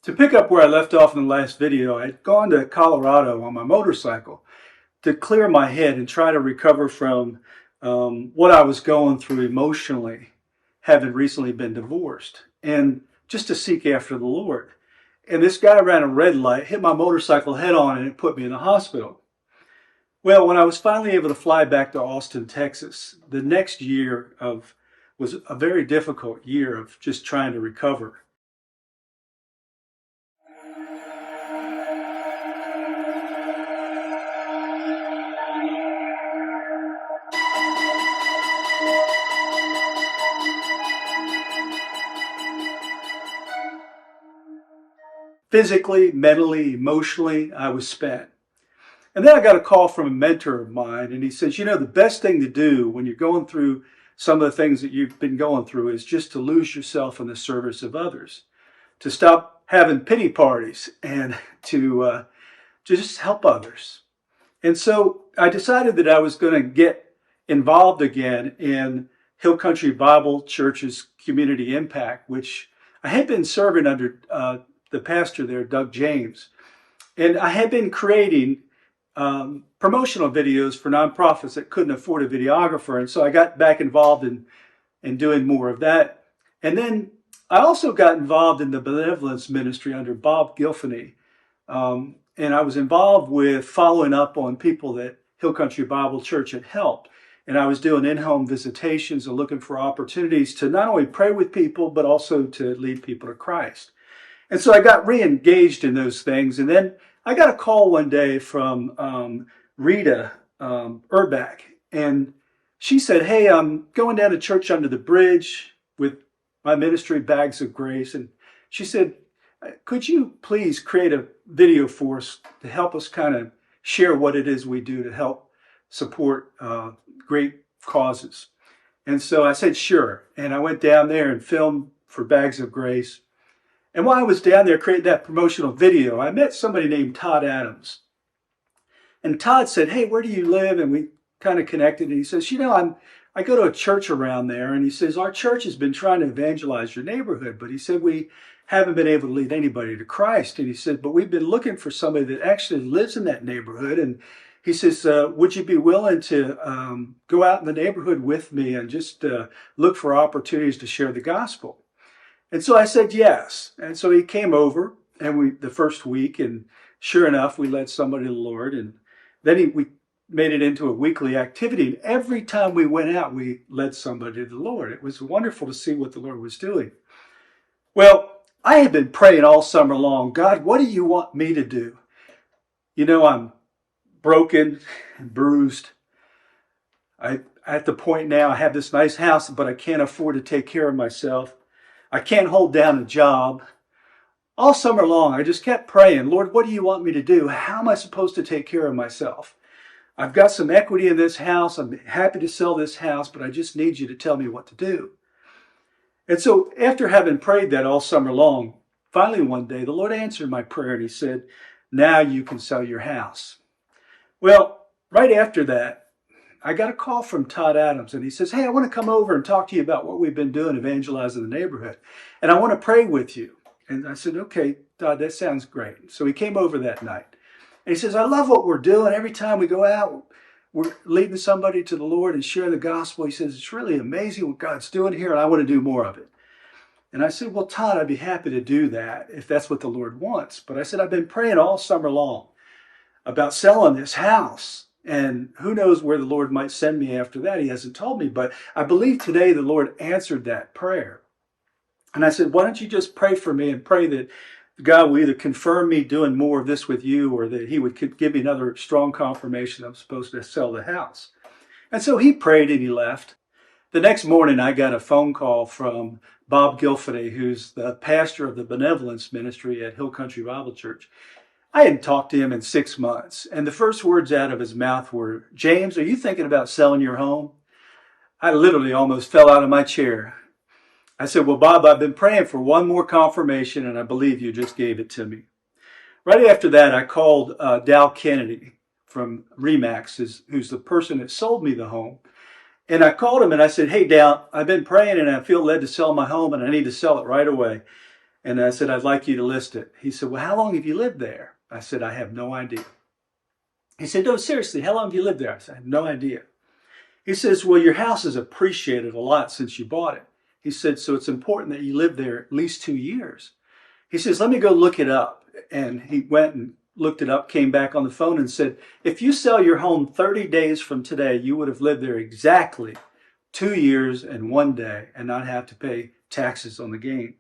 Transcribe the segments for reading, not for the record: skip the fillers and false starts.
To pick up where I left off in the last video, I'd gone to Colorado on my motorcycle to clear my head and try to recover from what I was going through emotionally, having recently been divorced, and just to seek after the Lord. And this guy ran a red light, hit my motorcycle head on, and it put me in the hospital. Well, when I was finally able to fly back to Austin, Texas, the next was a very difficult year of just trying to recover. Physically, mentally, emotionally, I was spent. And then I got a call from a mentor of mine, and he says, the best thing to do when you're going through some of the things that you've been going through is just to lose yourself in the service of others, to stop having pity parties and to just help others. And so I decided that I was going to get involved again in Hill Country Bible Church's Community Impact, which I had been serving under the pastor there, Doug James. And I had been creating promotional videos for nonprofits that couldn't afford a videographer. And so I got back involved in doing more of that. And then I also got involved in the benevolence ministry under Bob Gilfany. And I was involved with following up on people that Hill Country Bible Church had helped. And I was doing in-home visitations and looking for opportunities to not only pray with people, but also to lead people to Christ. And so I got re-engaged in those things. And then I got a call one day from Rita Urbach. And she said, hey, I'm going down to church under the bridge with my ministry, Bags of Grace. And she said, could you please create a video for us to help us kind of share what it is we do to help support great causes? And so I said, sure. And I went down there and filmed for Bags of Grace. And while I was down there creating that promotional video, I met somebody named Todd Adams. And Todd said, hey, where do you live? And we kind of connected. And he says, I go to a church around there. And he says, our church has been trying to evangelize your neighborhood. But he said, we haven't been able to lead anybody to Christ. And he said, but we've been looking for somebody that actually lives in that neighborhood. And he says, would you be willing to go out in the neighborhood with me and just look for opportunities to share the gospel? And so I said yes. And so he came over and the first week, and sure enough, we led somebody to the Lord. And then we made it into a weekly activity. And every time we went out, we led somebody to the Lord. It was wonderful to see what the Lord was doing. Well, I had been praying all summer long, God, what do you want me to do? I'm broken and bruised. At the point now, I have this nice house, but I can't afford to take care of myself. I can't hold down a job. All summer long, I just kept praying, Lord, what do you want me to do? How am I supposed to take care of myself? I've got some equity in this house. I'm happy to sell this house, but I just need you to tell me what to do. And so after having prayed that all summer long, finally one day, the Lord answered my prayer and he said, now you can sell your house. Well, right after that, I got a call from Todd Adams, and he says, hey, I want to come over and talk to you about what we've been doing evangelizing the neighborhood. And I want to pray with you. And I said, okay, Todd, that sounds great. So he came over that night. And he says, I love what we're doing. Every time we go out, we're leading somebody to the Lord and share the gospel. He says, it's really amazing what God's doing here, and I want to do more of it. And I said, well, Todd, I'd be happy to do that if that's what the Lord wants. But I said, I've been praying all summer long about selling this house. And who knows where the Lord might send me after that. He hasn't told me. But I believe today the Lord answered that prayer. And I said, why don't you just pray for me and pray that God will either confirm me doing more of this with you, or that he would give me another strong confirmation I'm supposed to sell the house. And so he prayed and he left. The next morning, I got a phone call from Bob Gilfany, who's the pastor of the benevolence ministry at Hill Country Bible Church. I hadn't talked to him in 6 months, and the first words out of his mouth were, James, are you thinking about selling your home? I literally almost fell out of my chair. I said, well, Bob, I've been praying for one more confirmation, and I believe you just gave it to me. Right after that, I called Dal Kennedy from Remax, who's the person that sold me the home. And I called him and I said, hey, Dal, I've been praying and I feel led to sell my home and I need to sell it right away. And I said, I'd like you to list it. He said, well, how long have you lived there? I said, I have no idea. He said, no, seriously, how long have you lived there? I said, I have no idea. He says, well, your house has appreciated a lot since you bought it. He said, so it's important that you live there at least 2 years. He says, let me go look it up. And he went and looked it up, came back on the phone and said, if you sell your home 30 days from today, you would have lived there exactly 2 years and 1 day and not have to pay taxes on the gain.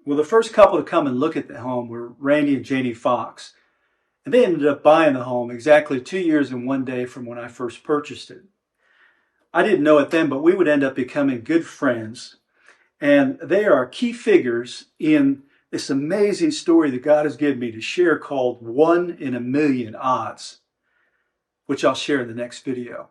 Well, the first couple to come and look at the home were Randy and Janie Fox. And they ended up buying the home exactly 2 years and 1 day from when I first purchased it. I didn't know it then, but we would end up becoming good friends. And they are key figures in this amazing story that God has given me to share called 1 in a Million Odds, which I'll share in the next video.